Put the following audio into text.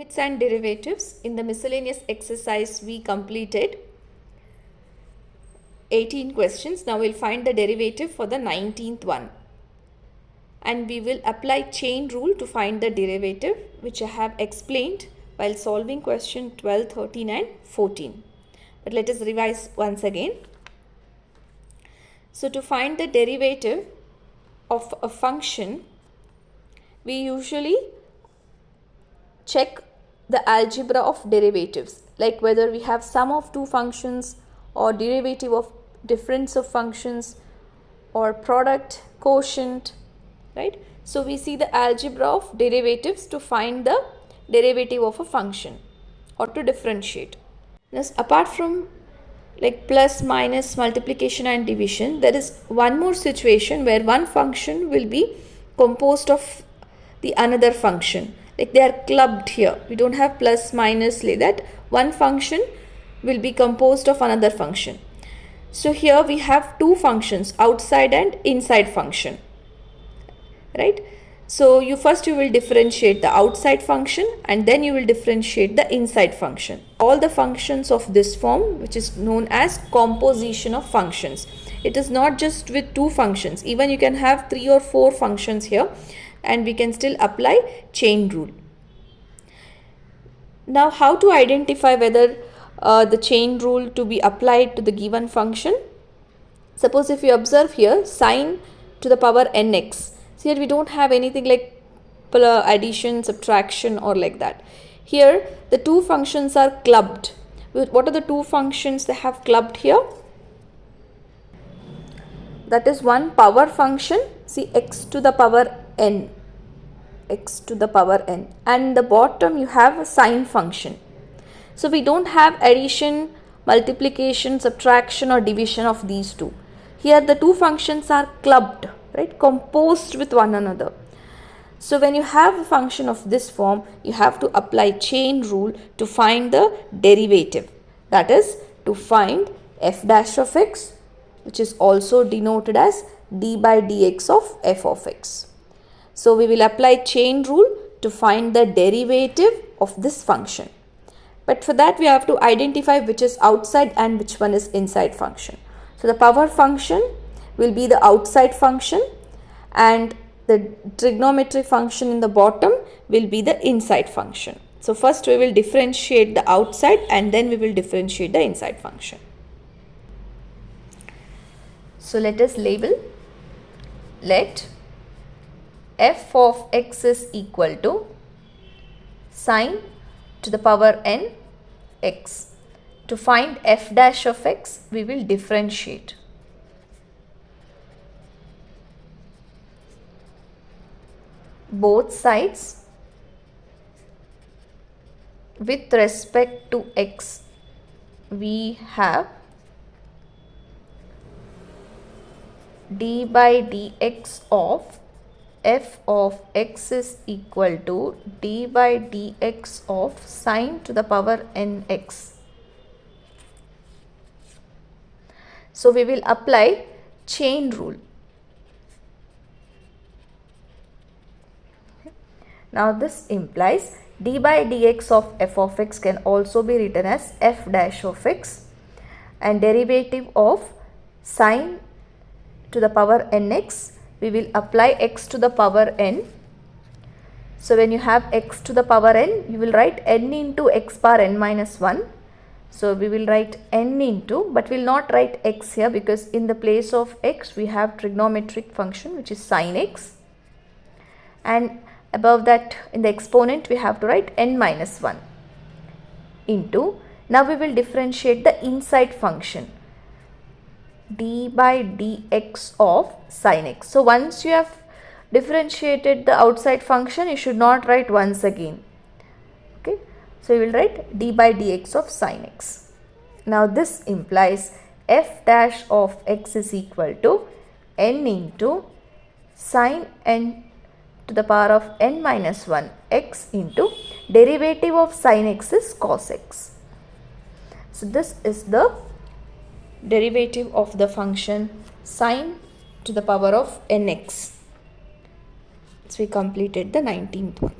Limits and derivatives. In the miscellaneous exercise we completed 18 questions. Now we'll find the derivative for the 19th one. And we will apply chain rule to find the derivative, which I have explained while solving question 12, 13 and 14. But let us revise once again. So to find the derivative of a function, we usually check the algebra of derivatives, like whether we have sum of two functions or derivative of difference of functions or product, quotient, right? So we see the algebra of derivatives to find the derivative of a function or to differentiate. Thus, apart from like plus, minus, multiplication and division, there is one more situation where one function will be composed of the another function. Like they are clubbed here. We don't have plus, minus, like that. One function will be composed of another function. So here we have two functions, outside and inside function, right? So you will differentiate the outside function and then you will differentiate the inside function. All the functions of this form, which is known as composition of functions. It is not just with two functions. Even you can have 3 or 4 functions here and we can still apply chain rule. Now how to identify whether the chain rule to be applied to the given function? Suppose if you observe here sine to the power nx. So here we don't have anything like addition, subtraction or like that. Here the two functions are clubbed. What are the two functions they have clubbed here? That is one power function, see x to the power n, x to the power n, and the bottom you have a sine function. So we don't have addition, multiplication, subtraction or division of these two. Here the two functions are clubbed, right, composed with one another. So when you have a function of this form, you have to apply chain rule to find the derivative. That is to find f dash of x, which is also denoted as d by dx of f of x. So we will apply chain rule to find the derivative of this function. But for that we have to identify which is outside and which one is inside function. So the power function will be the outside function and the trigonometric function in the bottom will be the inside function. So first we will differentiate the outside and then we will differentiate the inside function. So let us label. Let f of x is equal to sine to the power n x. To find f dash of x, we will differentiate. Both sides with respect to x, we have d by dx of f of x is equal to d by dx of sine to the power nx. So we will apply chain rule. Now this implies d by dx of f of x can also be written as f dash of x, and derivative of sine to the power nx, we will apply x to the power n. So when you have x to the power n, you will write n into x power n minus 1. So we will write n into, but we will not write x here because in the place of x we have trigonometric function which is sine x, and above that in the exponent we have to write n minus 1 into. Now we will differentiate the inside function d by dx of sine x. So once you have differentiated the outside function, you should not write once again. Okay, so you will write d by dx of sine x. Now this implies f dash of x is equal to n into sine n to the power of n minus 1 x into derivative of sine x is cos x. So this is the derivative of the function sine to the power of nx. So we completed the 19th one.